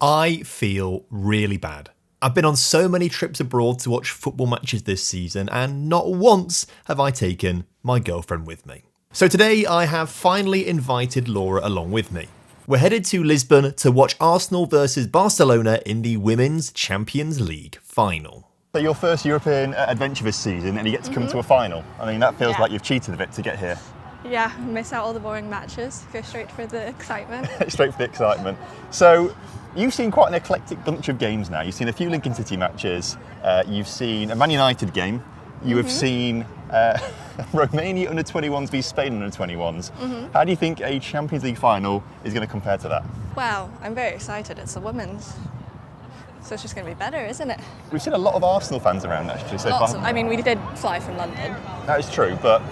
I feel really bad. I've been on so many trips abroad to watch football matches this season, and not once have I taken my girlfriend with me. So today I have finally invited Laura along with me. We're headed to Lisbon to watch Arsenal versus Barcelona in the Women's Champions League final. So your first European adventure this season and you get to come to a final. I mean, that feels like you've cheated a bit to get here. Yeah, miss out all the boring matches, go straight for the excitement. Straight for the excitement. So you've seen quite an eclectic bunch of games now. You've seen a few Lincoln City matches, you've seen a Man United game, you have seen Romania under-21s v Spain under-21s. How do you think a Champions League final is going to compare to that? Well, I'm very excited, it's the women's. So it's just going to be better, isn't it? We've seen a lot of Arsenal fans around actually so far. I mean, we did fly from London. That is true, but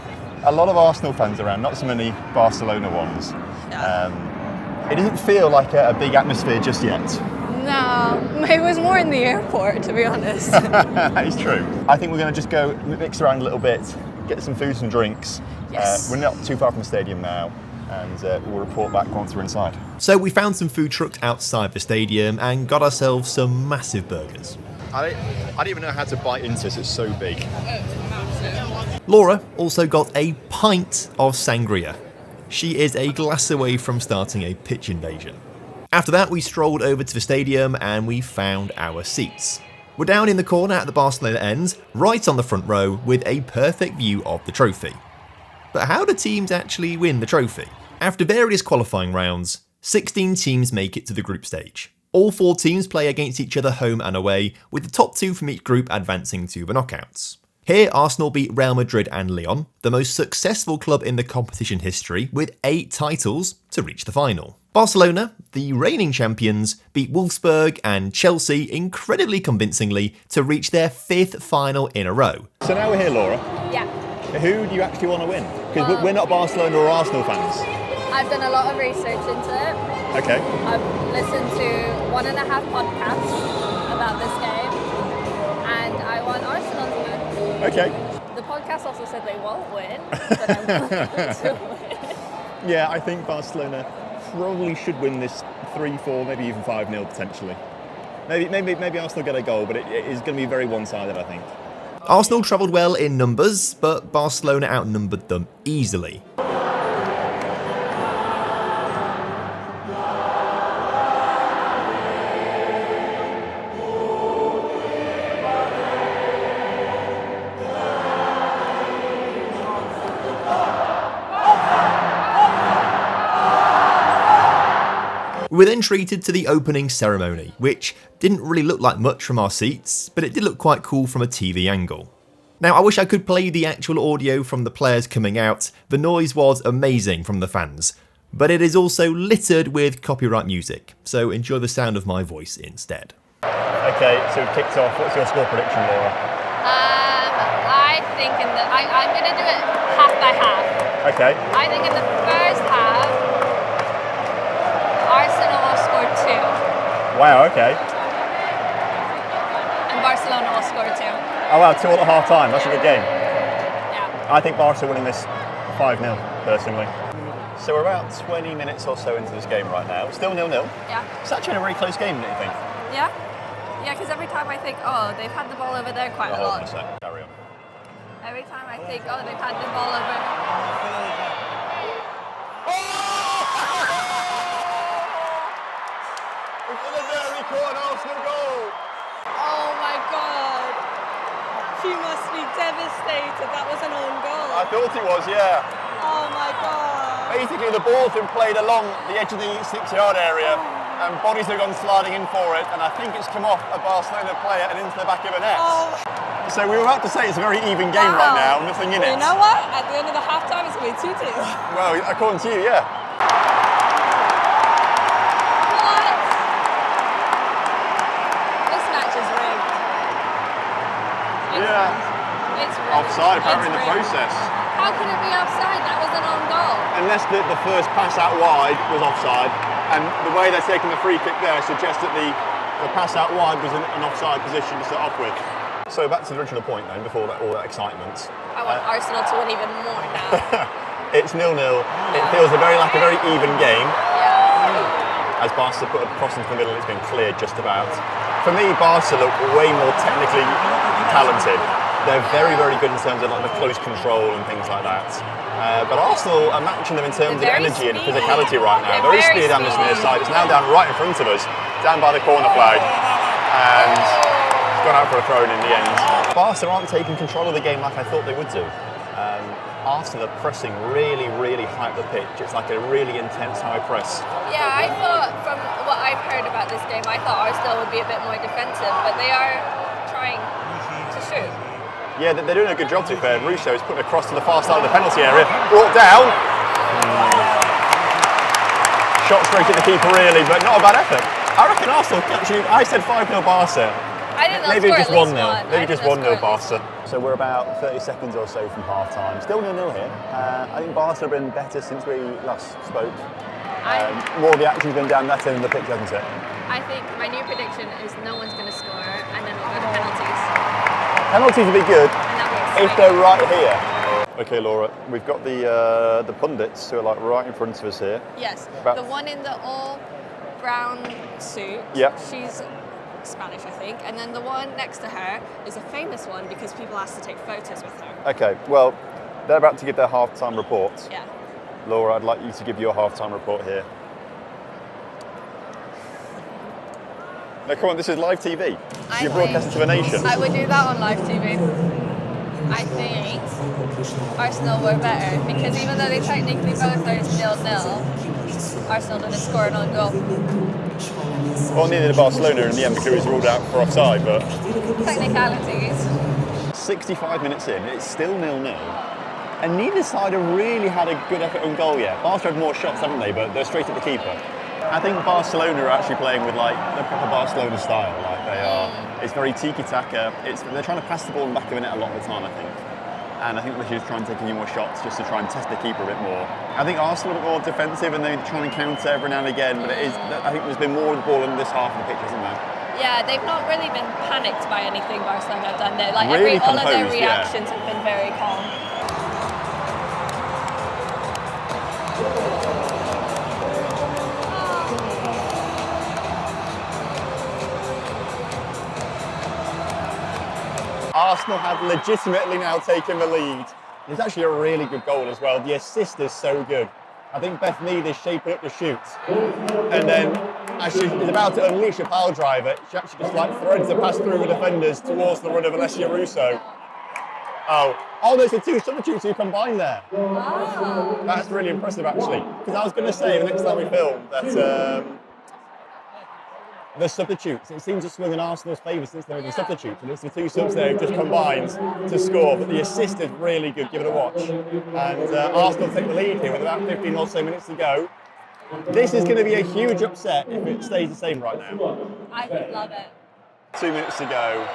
a lot of Arsenal fans around, not so many Barcelona ones. Yeah. It doesn't feel like a big atmosphere just yet. No, it was more in the airport, to be honest. That is true. I think we're going to just go mix around a little bit, get some food, some drinks. Yes. We're not too far from the stadium now, and we'll report back once we're inside. So we found some food trucks outside the stadium and got ourselves some massive burgers. I don't even know how to bite into this, it's so big. Laura also got a pint of sangria. She is a glass away from starting a pitch invasion. After that, we strolled over to the stadium and we found our seats. We're down in the corner at the Barcelona end, right on the front row, with a perfect view of the trophy. But how do teams actually win the trophy? After various qualifying rounds, 16 teams make it to the group stage. All 4 teams play against each other home and away, with the top 2 from each group advancing to the knockouts. Here, Arsenal beat Real Madrid and Lyon, the most successful club in the competition history, with 8 titles to reach the final. Barcelona, the reigning champions, beat Wolfsburg and Chelsea incredibly convincingly to reach their 5th final in a row. So now we're here, Laura. Yeah. Who do you actually want to win? Because we're not Barcelona or Arsenal fans. I've done a lot of research into it. Okay. I've listened to 1.5 podcasts about this game, and I want Arsenal to win. Okay. The podcast also said they won't win, but I want them to win. Yeah, I think Barcelona probably should win this 3-4, maybe even 5-0 potentially. Maybe Arsenal get a goal, but it is going to be very one-sided, I think. Arsenal travelled well in numbers, but Barcelona outnumbered them easily. We were then treated to the opening ceremony, which didn't really look like much from our seats, but it did look quite cool from a TV angle. Now, I wish I could play the actual audio from the players coming out. The noise was amazing from the fans, but it is also littered with copyright music, so enjoy the sound of my voice instead. Okay, so we've kicked off. What's your score prediction, Laura? I think I'm going to do it half by half. Okay. I think in the first half, Arsenal will score 2. Wow, okay. And Barcelona will score 2. Oh wow, 2 at half time. That's a good game. Yeah. I think Barca are winning this 5-0, personally. So we're about 20 minutes or so into this game right now. Still 0-0. Yeah. It's actually a very close game, don't you think? Yeah? Yeah, because every time I think, oh, they've had the ball over there quite a Hold on lot. a sec. Carry on. Every time I think, oh, they've had the ball over. It's in the very corner, Arsenal goal! Oh my god. She must be devastated. That was an own goal. I thought it was, yeah. Oh my god. Basically, the ball's been played along the edge of the 6-yard area, and bodies have gone sliding in for it, and I think it's come off a Barcelona player and into the back of a net. Oh. So we were about to say it's a very even game right now, nothing in it. You know what? At the end of the halftime, it's going to be 2-2. Well, according to you, yeah. What? This match is rigged. It's rigged. Offside, apparently, in the rigged. process. How can it be offside? That was an own goal. Unless the first pass out wide was offside, and the way they're taking the free kick there suggests that the pass out wide was an offside position to start off with. So back to the original point then, before all that excitement. I want Arsenal to win even more now. It's 0-0. It feels like a very even game. Yeah. as Barca put a cross into the middle, it's been cleared just about. For me, Barca look way more technically talented. They're very, very good in terms of like the close control and things like that. But Arsenal are matching them in terms of energy and physicality right now. Very speedy down this near side. It's now down right in front of us, down by the corner flag, and gone out for a throw in the end. Barca aren't taking control of the game like I thought they would do. Arsenal are pressing really, really high up the pitch. It's like a really intense high press. Yeah, I thought from what I've heard about this game, I thought Arsenal would be a bit more defensive, but they are trying to shoot. Yeah, they're doing a good job to be fair. Russo is putting a cross to the far side of the penalty area, brought down. Shot straight at the keeper really, but not a bad effort. I reckon Arsenal, actually, I said 5-0 Barca. I didn't know Maybe just 1-0. Maybe just 1-0 Barca. Barca. So we're about 30 seconds or so from half time. Still 0-0 here. I think Barca have been better since we last spoke. More of the action's been down that end of the pitch, hasn't it? I think my new prediction is no one's going to score and then we'll go to penalties. Penalties would be good And that'll be if they're right here. Okay, Laura, we've got the pundits who are like right in front of us here. Yes, About- the one in the all brown suit. Yep. She's Spanish, I think. And then the one next to her is a famous one because people asked to take photos with her. Okay, well, they're about to give their half-time report. Yeah. Laura, I'd like you to give your half-time report here. No, come on, this is live TV. You're broadcasting to the nation. I would do that on live TV. I think Arsenal were better because even though they technically both are 0-0, Arsenal didn't score an own goal. Well, neither did Barcelona in the end because it was ruled out for offside, but... Technicalities. 65 minutes in, it's still 0-0. And neither side have really had a good effort on goal yet. Barca had more shots, haven't they? But they're straight at the keeper. I think Barcelona are actually playing with like the proper Barcelona style. Like they are. It's very tiki-taka. They're trying to pass the ball in the back of the net a lot of the time, I think. And I think they should try and take a few more shots just to try and test the keeper a bit more. I think Arsenal are a bit more defensive and they're trying to counter every now and again. But I think there's been more of the ball in this half of the pitch, hasn't there? Yeah, they've not really been panicked by anything Barcelona have done there. Like Really all of their composed, reactions have been very calm. Arsenal have legitimately now taken the lead. It's actually a really good goal as well. The assist is so good. I think Beth Mead is shaping up to shoot. And then as she's about to unleash a pile driver, she actually just like threads the pass through the defenders towards the run of Alessia Russo. Oh, there's the two substitutes who combined there. Wow. That's really impressive actually. Because I was going to say the next time we film that the substitutes, it seems to swing in Arsenal's favour since they're the substitutes, and it's the two subs there who just combined to score, but the assist is really good, give it a watch. And Arsenal take the lead here with about 15 or so minutes to go. This is going to be a huge upset if it stays the same right now. I would love it. 2 minutes to go,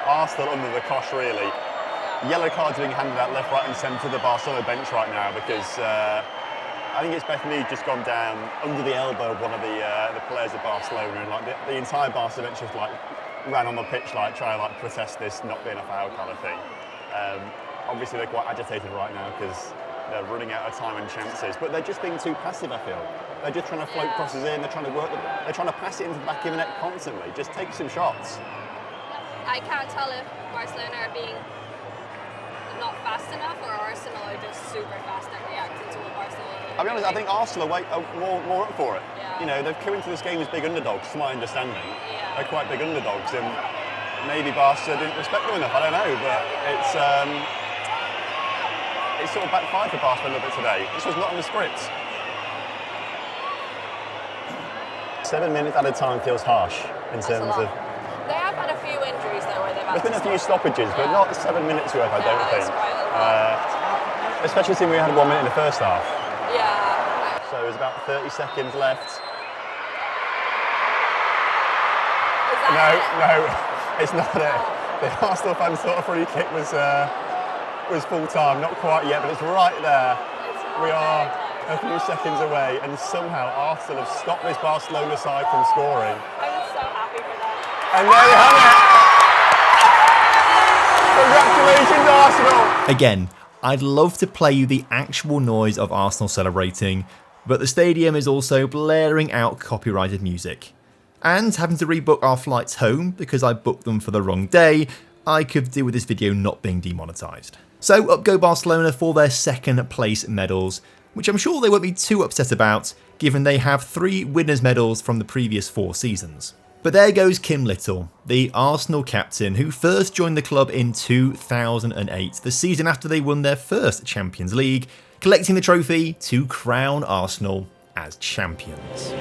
Arsenal under the cosh really. Yellow cards being handed out left, right and centre to the Barcelona bench right now because I think it's Beth Mead just gone down under the elbow of one of the players of Barcelona, and like the entire Barcelona bench just like ran on the pitch like trying to like protest this not being a foul kind of thing. Obviously they're quite agitated right now because they're running out of time and chances, but they're just being too passive. I feel they're just trying to float crosses in. They're trying to they're trying to pass it into the back of the net constantly. Just take some shots. I can't tell if Barcelona are being not fast enough or Arsenal are just super fast at reacting to what Barcelona. I'll be honest, I think Arsenal are more up for it. Yeah. You know, they've come into this game as big underdogs, to my understanding. Yeah. They're quite big underdogs, and maybe Barca didn't respect them enough, I don't know, but it's sort of backfired for Barca a little bit today. This was not in the script. 7 minutes at a time feels harsh in terms of... They have had a few injuries though where they've had There's been a few stoppages, but not 7 minutes worth, I don't think. Especially since we had 1 minute in the first half. Yeah. So there's about 30 seconds left. Is that No, it's not it. The Arsenal fans thought a free kick was full time. Not quite yet, but it's right there. We are a few seconds away, and somehow Arsenal have stopped this Barcelona side from scoring. I'm so happy for that. And there you have it. Congratulations, Arsenal. Again, I'd love to play you the actual noise of Arsenal celebrating, but the stadium is also blaring out copyrighted music. And having to rebook our flights home because I booked them for the wrong day, I could do with this video not being demonetised. So up go Barcelona for their second place medals, which I'm sure they won't be too upset about, given they have 3 winners' medals from the previous 4 seasons. But there goes Kim Little, the Arsenal captain who first joined the club in 2008, the season after they won their first Champions League, collecting the trophy to crown Arsenal as champions.